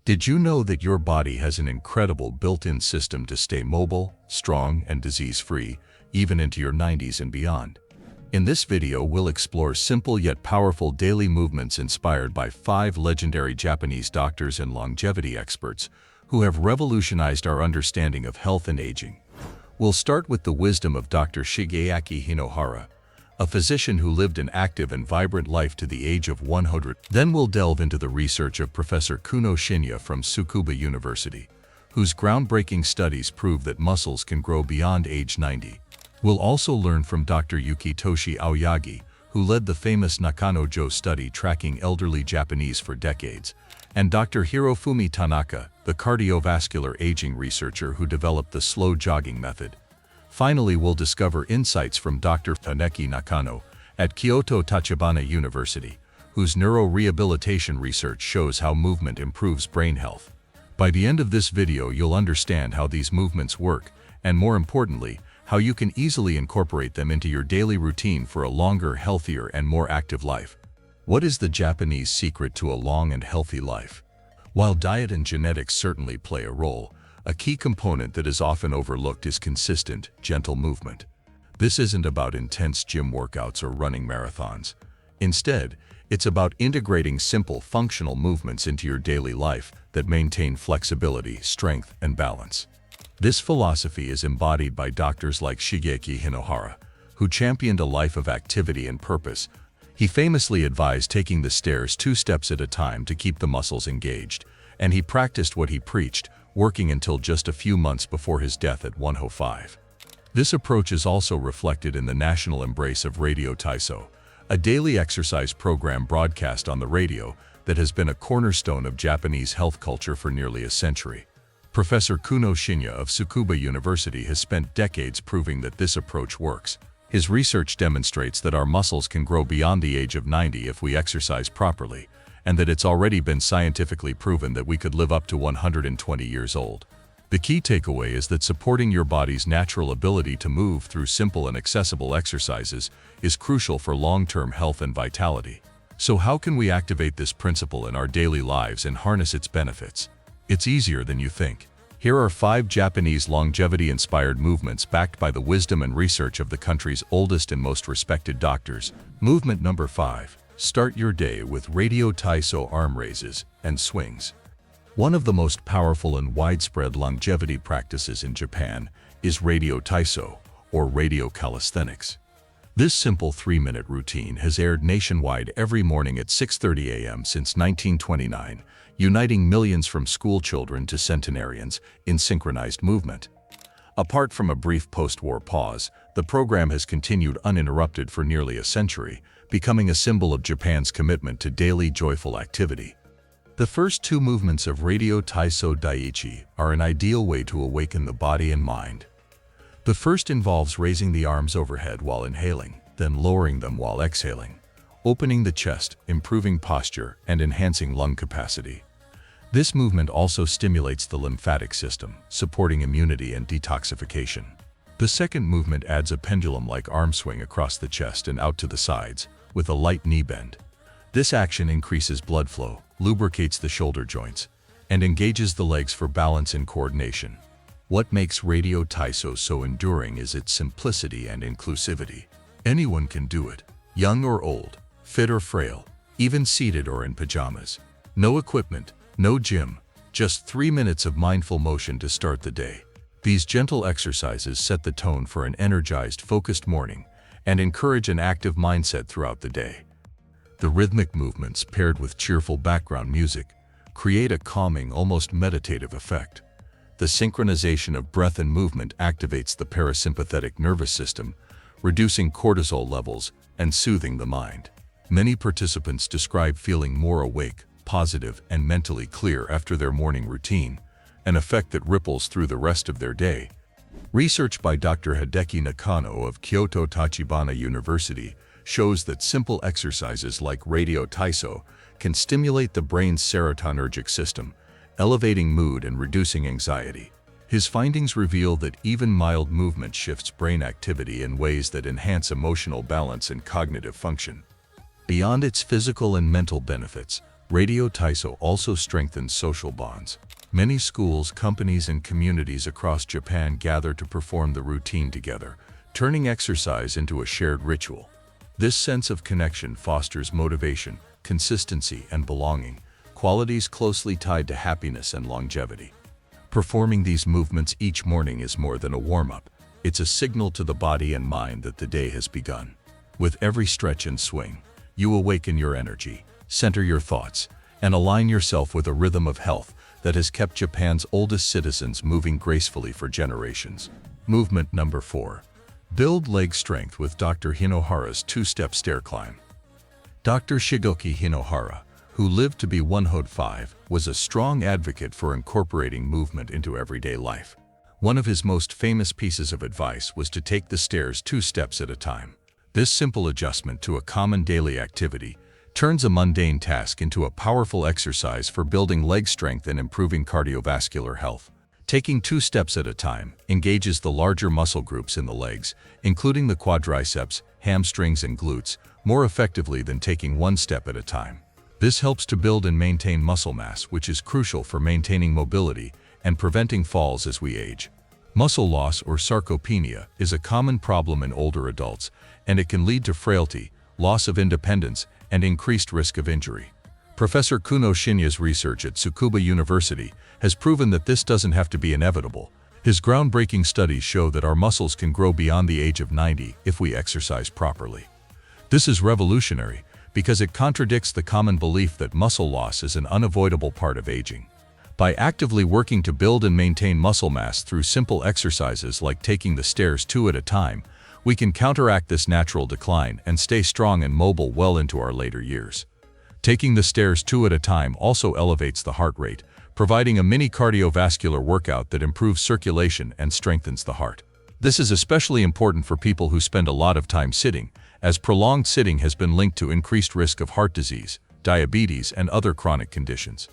Did you know that your body has an incredible built-in system to stay mobile, strong, and disease-free, even into your 90s and beyond? In this video, we'll explore simple yet powerful daily movements inspired by 5 legendary Japanese doctors and longevity experts who have revolutionized our understanding of health and aging. We'll start with the wisdom of Dr. Shigeaki Hinohara, a physician who lived an active and vibrant life to the age of 100. Then we'll delve into the research of Professor Kuno Shinya from Tsukuba University, whose groundbreaking studies prove that muscles can grow beyond age 90. We'll also learn from Dr. Yukitoshi Aoyagi, who led the famous Nakano-jo study tracking elderly Japanese for decades, and Dr. Hirofumi Tanaka, the cardiovascular aging researcher who developed the slow jogging method. Finally, we'll discover insights from Dr. Kaneki Nakano at Kyoto Tachibana University, whose neurorehabilitation research shows how movement improves brain health. By the end of this video, you'll understand how these movements work, and more importantly, how you can easily incorporate them into your daily routine for a longer, healthier, and more active life. What is the Japanese secret to a long and healthy life? While diet and genetics certainly play a role, a key component that is often overlooked is consistent, gentle movement. This isn't about intense gym workouts or running marathons. Instead, it's about integrating simple, functional movements into your daily life that maintain flexibility, strength, and balance. This philosophy is embodied by doctors like Shigeaki Hinohara, who championed a life of activity and purpose. He famously advised taking the stairs 2 steps at a time to keep the muscles engaged, and he practiced what he preached, working until just a few months before his death at 105. This approach is also reflected in the national embrace of Radio Taiso, a daily exercise program broadcast on the radio that has been a cornerstone of Japanese health culture for nearly a century. Professor Kuno Shinya of Tsukuba University has spent decades proving that this approach works. His research demonstrates that our muscles can grow beyond the age of 90 if we exercise properly, and that it's already been scientifically proven that we could live up to 120 years old. The key takeaway is that supporting your body's natural ability to move through simple and accessible exercises is crucial for long-term health and vitality. So how can we activate this principle in our daily lives and harness its benefits? It's easier than you think. Here are 5 Japanese longevity-inspired movements backed by the wisdom and research of the country's oldest and most respected doctors. Movement number 5. Start your day with Radio Taiso arm raises and swings. One of the most powerful and widespread longevity practices in Japan is Radio Taiso, or radio calisthenics. This simple 3-minute routine has aired nationwide every morning at 6:30 a.m. since 1929, uniting millions from school children to centenarians in synchronized movement. Apart from a brief post-war pause, the program has continued uninterrupted for nearly a century, becoming a symbol of Japan's commitment to daily joyful activity. The first 2 movements of Radio Taiso Daiichi are an ideal way to awaken the body and mind. The first involves raising the arms overhead while inhaling, then lowering them while exhaling, opening the chest, improving posture, and enhancing lung capacity. This movement also stimulates the lymphatic system, supporting immunity and detoxification. The second movement adds a pendulum-like arm swing across the chest and out to the sides, with a light knee bend. This action increases blood flow, lubricates the shoulder joints, and engages the legs for balance and coordination. What makes Radio Taiso so enduring is its simplicity and inclusivity. Anyone can do it, young or old, fit or frail, even seated or in pajamas. No equipment, no gym, just 3 minutes of mindful motion to start the day. These gentle exercises set the tone for an energized, focused morning and encourage an active mindset throughout the day. The rhythmic movements, paired with cheerful background music, create a calming, almost meditative effect. The synchronization of breath and movement activates the parasympathetic nervous system, reducing cortisol levels and soothing the mind. Many participants describe feeling more awake, positive, and mentally clear after their morning routine, an effect that ripples through the rest of their day. Research by Dr. Hideki Nakano of Kyoto Tachibana University shows that simple exercises like Radio Taiso can stimulate the brain's serotonergic system, elevating mood and reducing anxiety. His findings reveal that even mild movement shifts brain activity in ways that enhance emotional balance and cognitive function. Beyond its physical and mental benefits, Radio taiso also strengthens social bonds. Many schools, companies, and communities across Japan gather to perform the routine together, turning exercise into a shared ritual. This sense of connection fosters motivation, consistency, and belonging, qualities closely tied to happiness and longevity. Performing these movements each morning is more than a warm-up. It's a signal to the body and mind that the day has begun. With every stretch and swing, you awaken your energy, center your thoughts, and align yourself with a rhythm of health that has kept Japan's oldest citizens moving gracefully for generations. Movement number 4. Build leg strength with Dr. Hinohara's two-step stair climb. Dr. Shigoki Hinohara, who lived to be 105, was a strong advocate for incorporating movement into everyday life. One of his most famous pieces of advice was to take the stairs 2 steps at a time. This simple adjustment to a common daily activity turns a mundane task into a powerful exercise for building leg strength and improving cardiovascular health. Taking 2 steps at a time engages the larger muscle groups in the legs, including the quadriceps, hamstrings, and glutes, more effectively than taking 1 step at a time. This helps to build and maintain muscle mass, which is crucial for maintaining mobility and preventing falls as we age. Muscle loss, or sarcopenia, is a common problem in older adults, and it can lead to frailty, loss of independence, and increased risk of injury. Professor Kuno Shinya's research at Tsukuba University has proven that this doesn't have to be inevitable. His groundbreaking studies show that our muscles can grow beyond the age of 90 if we exercise properly. This is revolutionary because it contradicts the common belief that muscle loss is an unavoidable part of aging. By actively working to build and maintain muscle mass through simple exercises like taking the stairs 2 at a time, we can counteract this natural decline and stay strong and mobile well into our later years. Taking the stairs 2 at a time also elevates the heart rate, providing a mini cardiovascular workout that improves circulation and strengthens the heart. This is especially important for people who spend a lot of time sitting, as prolonged sitting has been linked to increased risk of heart disease, diabetes, and other chronic conditions.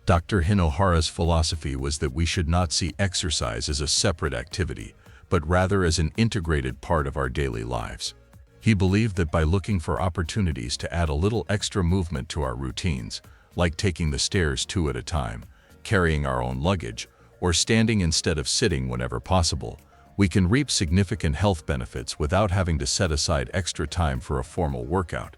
Dr. Hinohara's philosophy was that we should not see exercise as a separate activity, but rather as an integrated part of our daily lives. He believed that by looking for opportunities to add a little extra movement to our routines, like taking the stairs 2 at a time, carrying our own luggage, or standing instead of sitting whenever possible, we can reap significant health benefits without having to set aside extra time for a formal workout.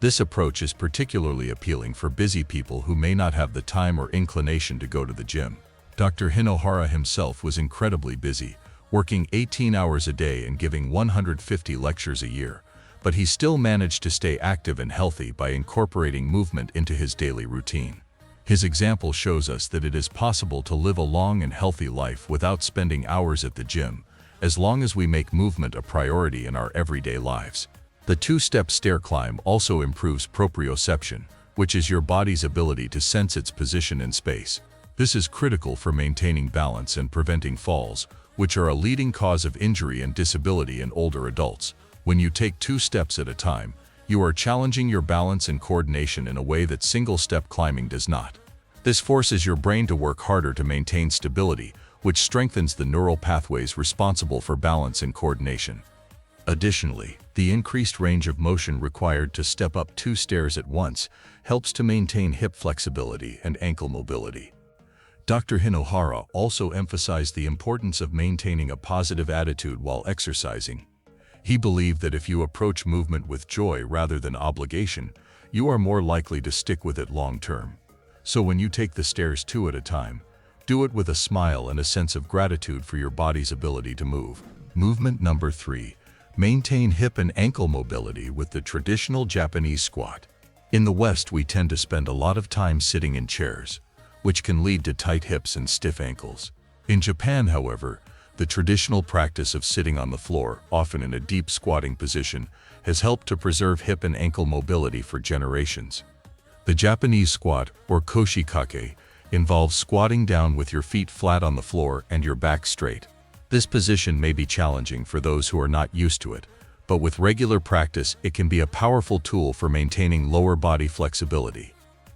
This approach is particularly appealing for busy people who may not have the time or inclination to go to the gym. Dr. Hinohara himself was incredibly busy, working 18 hours a day and giving 150 lectures a year, but he still managed to stay active and healthy by incorporating movement into his daily routine. His example shows us that it is possible to live a long and healthy life without spending hours at the gym, as long as we make movement a priority in our everyday lives. The 2-step stair climb also improves proprioception, which is your body's ability to sense its position in space. This is critical for maintaining balance and preventing falls, which are a leading cause of injury and disability in older adults. When you take 2 steps at a time, you are challenging your balance and coordination in a way that single-step climbing does not. This forces your brain to work harder to maintain stability, which strengthens the neural pathways responsible for balance and coordination. Additionally, the increased range of motion required to step up 2 stairs at once helps to maintain hip flexibility and ankle mobility. Dr. Hinohara also emphasized the importance of maintaining a positive attitude while exercising. He believed that if you approach movement with joy rather than obligation, you are more likely to stick with it long term. So when you take the stairs 2 at a time, do it with a smile and a sense of gratitude for your body's ability to move. Movement number 3. Maintain hip and ankle mobility with the traditional Japanese squat. In the West, we tend to spend a lot of time sitting in chairs, which can lead to tight hips and stiff ankles. In Japan, however, the traditional practice of sitting on the floor, often in a deep squatting position, has helped to preserve hip and ankle mobility for generations. The Japanese squat, or koshikake, involves squatting down with your feet flat on the floor and your back straight. This position may be challenging for those who are not used to it, but with regular practice, it can be a powerful tool for maintaining lower body flexibility.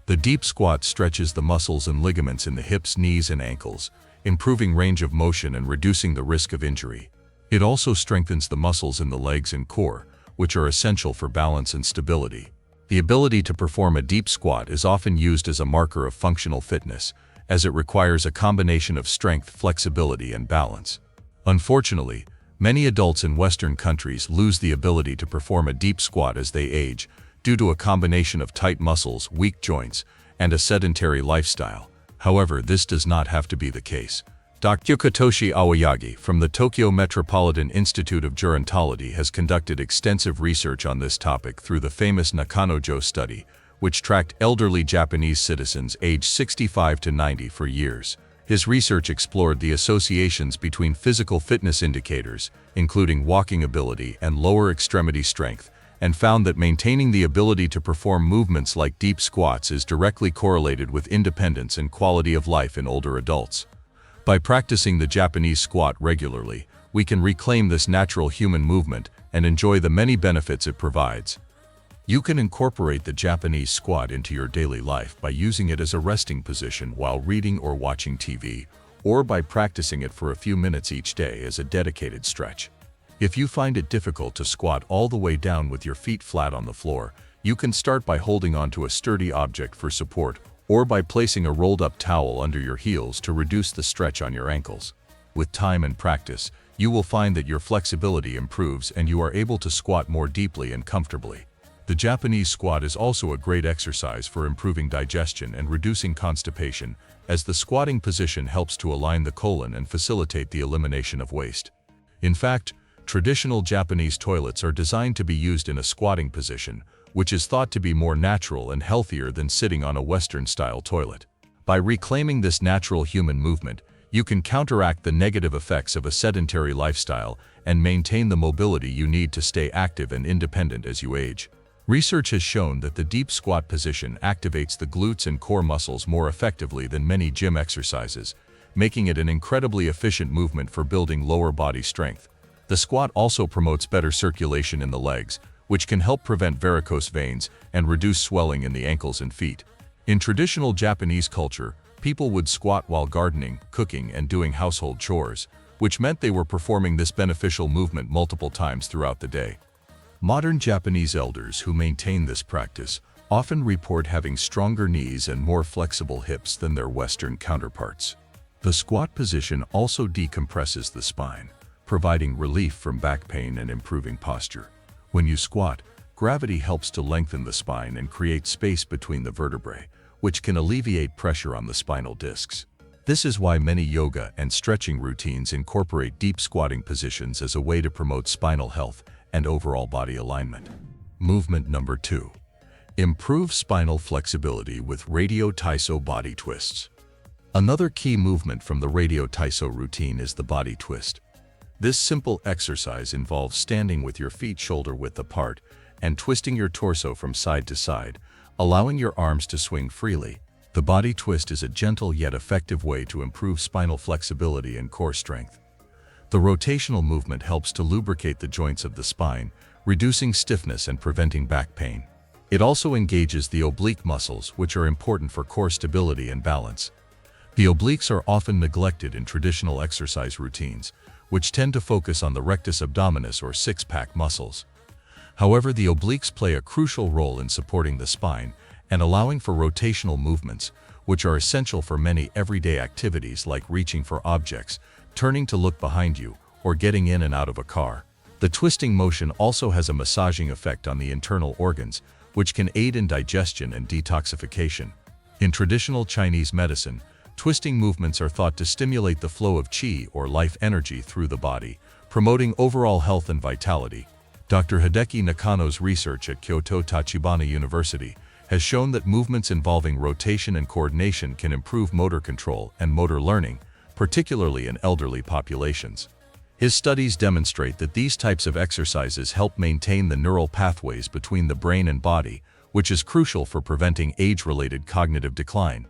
The deep squat stretches the muscles and ligaments in the hips, knees, and ankles, improving range of motion and reducing the risk of injury. It also strengthens the muscles in the legs and core, which are essential for balance and stability. The ability to perform a deep squat is often used as a marker of functional fitness, as it requires a combination of strength, flexibility, and balance. Unfortunately, many adults in Western countries lose the ability to perform a deep squat as they age, due to a combination of tight muscles, weak joints, and a sedentary lifestyle. However, this does not have to be the case. Dr. Katoshi Aoyagi from the Tokyo Metropolitan Institute of Gerontology has conducted extensive research on this topic through the famous Nakanojo study, which tracked elderly Japanese citizens aged 65 to 90 for years. His research explored the associations between physical fitness indicators, including walking ability and lower extremity strength, and found that maintaining the ability to perform movements like deep squats is directly correlated with independence and quality of life in older adults. By practicing the Japanese squat regularly, we can reclaim this natural human movement and enjoy the many benefits it provides. You can incorporate the Japanese squat into your daily life by using it as a resting position while reading or watching TV, or by practicing it for a few minutes each day as a dedicated stretch. If you find it difficult to squat all the way down with your feet flat on the floor, you can start by holding onto a sturdy object for support, or by placing a rolled-up towel under your heels to reduce the stretch on your ankles. With time and practice, you will find that your flexibility improves and you are able to squat more deeply and comfortably. The Japanese squat is also a great exercise for improving digestion and reducing constipation, as the squatting position helps to align the colon and facilitate the elimination of waste. In fact, traditional Japanese toilets are designed to be used in a squatting position, which is thought to be more natural and healthier than sitting on a Western-style toilet. By reclaiming this natural human movement, you can counteract the negative effects of a sedentary lifestyle and maintain the mobility you need to stay active and independent as you age. Research has shown that the deep squat position activates the glutes and core muscles more effectively than many gym exercises, making it an incredibly efficient movement for building lower body strength. The squat also promotes better circulation in the legs, which can help prevent varicose veins and reduce swelling in the ankles and feet. In traditional Japanese culture, people would squat while gardening, cooking, and doing household chores, which meant they were performing this beneficial movement multiple times throughout the day. Modern Japanese elders who maintain this practice often report having stronger knees and more flexible hips than their Western counterparts. The squat position also decompresses the spine, providing relief from back pain and improving posture. When you squat, gravity helps to lengthen the spine and create space between the vertebrae, which can alleviate pressure on the spinal discs. This is why many yoga and stretching routines incorporate deep squatting positions as a way to promote spinal health and overall body alignment. Movement number 2. Improve spinal flexibility with radio taiso body twists. Another key movement from the radio taiso routine is the body twist. This simple exercise involves standing with your feet shoulder-width apart and twisting your torso from side to side, allowing your arms to swing freely. The body twist is a gentle yet effective way to improve spinal flexibility and core strength. The rotational movement helps to lubricate the joints of the spine, reducing stiffness and preventing back pain. It also engages the oblique muscles, which are important for core stability and balance. The obliques are often neglected in traditional exercise routines, which tend to focus on the rectus abdominis or six-pack muscles. However, the obliques play a crucial role in supporting the spine and allowing for rotational movements, which are essential for many everyday activities like reaching for objects, turning to look behind you, or getting in and out of a car. The twisting motion also has a massaging effect on the internal organs, which can aid in digestion and detoxification. In traditional Chinese medicine, twisting movements are thought to stimulate the flow of qi or life energy through the body, promoting overall health and vitality. Dr. Hideki Nakano's research at Kyoto Tachibana University has shown that movements involving rotation and coordination can improve motor control and motor learning, particularly in elderly populations. His studies demonstrate that these types of exercises help maintain the neural pathways between the brain and body, which is crucial for preventing age-related cognitive decline.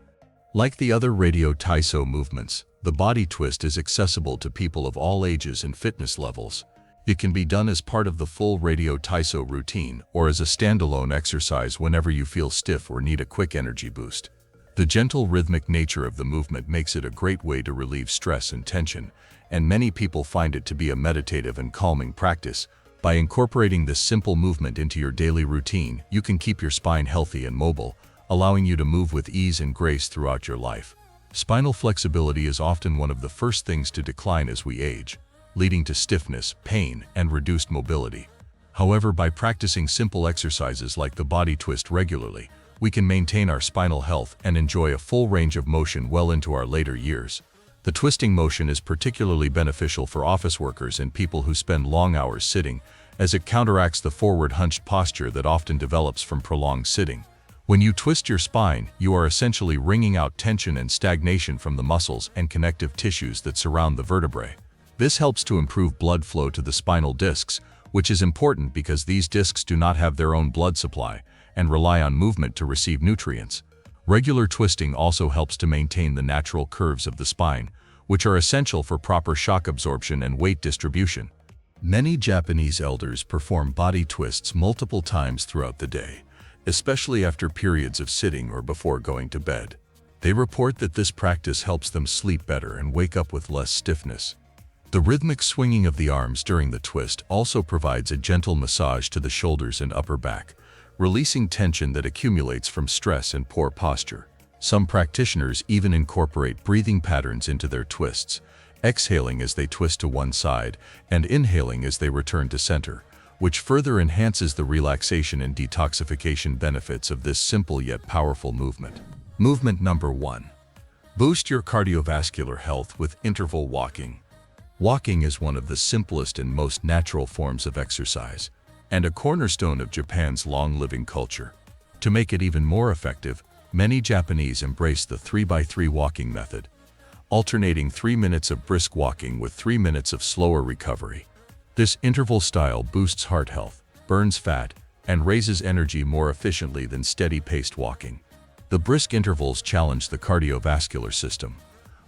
Like the other radio taiso movements, the body twist is accessible to people of all ages and fitness levels. It can be done as part of the full radio taiso routine or as a standalone exercise whenever you feel stiff or need a quick energy boost. The gentle rhythmic nature of the movement makes it a great way to relieve stress and tension, and many people find it to be a meditative and calming practice, By incorporating this simple movement into your daily routine, you can keep your spine healthy and mobile, allowing you to move with ease and grace throughout your life. Spinal flexibility is often one of the first things to decline as we age, leading to stiffness, pain, and reduced mobility. However, by practicing simple exercises like the body twist regularly, we can maintain our spinal health and enjoy a full range of motion well into our later years. The twisting motion is particularly beneficial for office workers and people who spend long hours sitting, as it counteracts the forward hunched posture that often develops from prolonged sitting. When you twist your spine, you are essentially wringing out tension and stagnation from the muscles and connective tissues that surround the vertebrae. This helps to improve blood flow to the spinal discs, which is important because these discs do not have their own blood supply and rely on movement to receive nutrients. Regular twisting also helps to maintain the natural curves of the spine, which are essential for proper shock absorption and weight distribution. Many Japanese elders perform body twists multiple times throughout the day, especially after periods of sitting or before going to bed. They report that this practice helps them sleep better and wake up with less stiffness. The rhythmic swinging of the arms during the twist also provides a gentle massage to the shoulders and upper back, releasing tension that accumulates from stress and poor posture. Some practitioners even incorporate breathing patterns into their twists, exhaling as they twist to one side and inhaling as they return to center, which further enhances the relaxation and detoxification benefits of this simple yet powerful movement. Movement number 1. Boost your cardiovascular health with interval walking. Walking is one of the simplest and most natural forms of exercise, and a cornerstone of Japan's long-living culture. To make it even more effective, many Japanese embrace the 3x3 walking method, alternating 3 minutes of brisk walking with 3 minutes of slower recovery. This interval style boosts heart health, burns fat, and raises energy more efficiently than steady-paced walking. The brisk intervals challenge the cardiovascular system,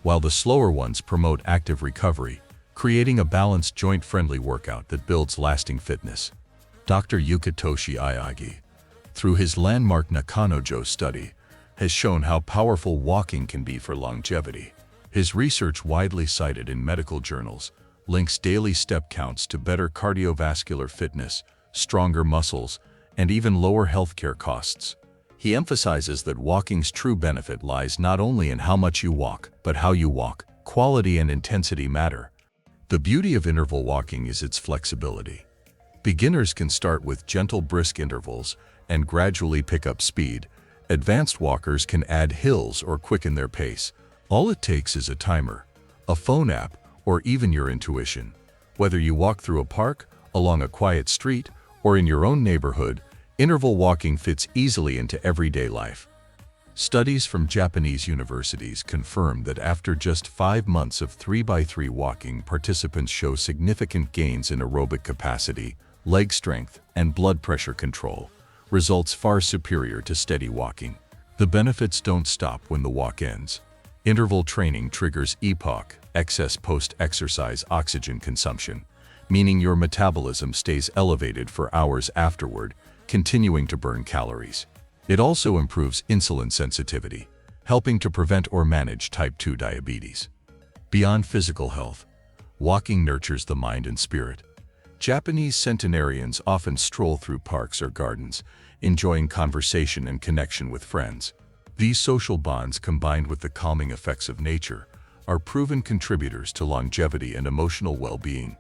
while the slower ones promote active recovery, creating a balanced, joint-friendly workout that builds lasting fitness. Dr. Yukitoshi Aoyagi, through his landmark Nakanojo study, has shown how powerful walking can be for longevity. His research, widely cited in medical journals, links daily step counts to better cardiovascular fitness, stronger muscles, and even lower healthcare costs. He emphasizes that walking's true benefit lies not only in how much you walk, but how you walk. Quality and intensity matter. The beauty of interval walking is its flexibility. Beginners can start with gentle, brisk intervals and gradually pick up speed. Advanced walkers can add hills or quicken their pace. All it takes is a timer, a phone app, or even your intuition. Whether you walk through a park, along a quiet street, or in your own neighborhood, interval walking fits easily into everyday life. Studies from Japanese universities confirm that after just 5 months of 3x3 walking, participants show significant gains in aerobic capacity, leg strength, and blood pressure control, results far superior to steady walking. The benefits don't stop when the walk ends. Interval training triggers EPOC, excess post-exercise oxygen consumption, meaning your metabolism stays elevated for hours afterward, continuing to burn calories. It also improves insulin sensitivity, helping to prevent or manage type 2 diabetes. Beyond physical health, walking nurtures the mind and spirit. Japanese centenarians often stroll through parks or gardens, enjoying conversation and connection with friends. These social bonds, combined with the calming effects of nature, are proven contributors to longevity and emotional well-being.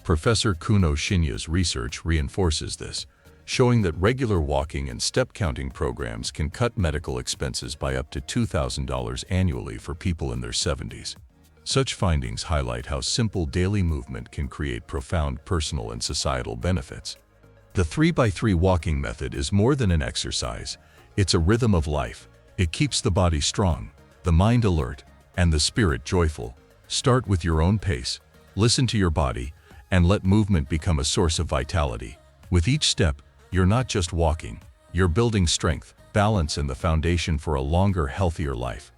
Professor Kuno Shinya's research reinforces this, showing that regular walking and step-counting programs can cut medical expenses by up to $2,000 annually for people in their 70s. Such findings highlight how simple daily movement can create profound personal and societal benefits. The 3x3 walking method is more than an exercise. It's a rhythm of life. It keeps the body strong, the mind alert, and the spirit joyful. Start with your own pace, listen to your body, and let movement become a source of vitality. With each step, you're not just walking, you're building strength, balance, and the foundation for a longer, healthier life.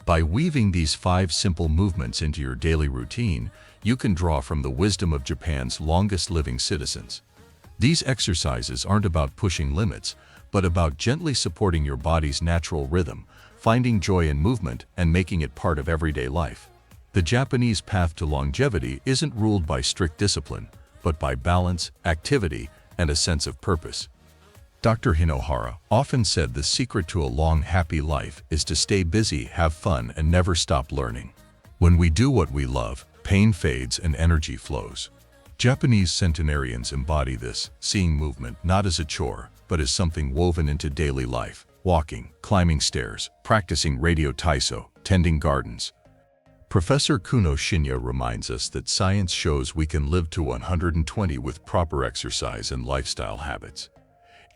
By weaving these 5 simple movements into your daily routine, you can draw from the wisdom of Japan's longest-living citizens. These exercises aren't about pushing limits, but about gently supporting your body's natural rhythm, finding joy in movement, and making it part of everyday life. The Japanese path to longevity isn't ruled by strict discipline, but by balance, activity, and a sense of purpose. Dr. Hinohara often said the secret to a long, happy life is to stay busy, have fun, and never stop learning. When we do what we love, pain fades and energy flows. Japanese centenarians embody this, seeing movement not as a chore, but as something woven into daily life, walking, climbing stairs, practicing radio taiso, tending gardens. Professor Kuno Shinya reminds us that science shows we can live to 120 with proper exercise and lifestyle habits.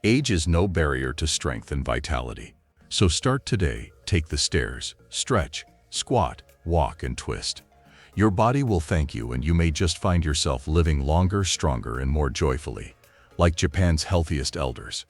Age is no barrier to strength and vitality. So start today, take the stairs, stretch, squat, walk, and twist. Your body will thank you, and you may just find yourself living longer, stronger, and more joyfully, like Japan's healthiest elders.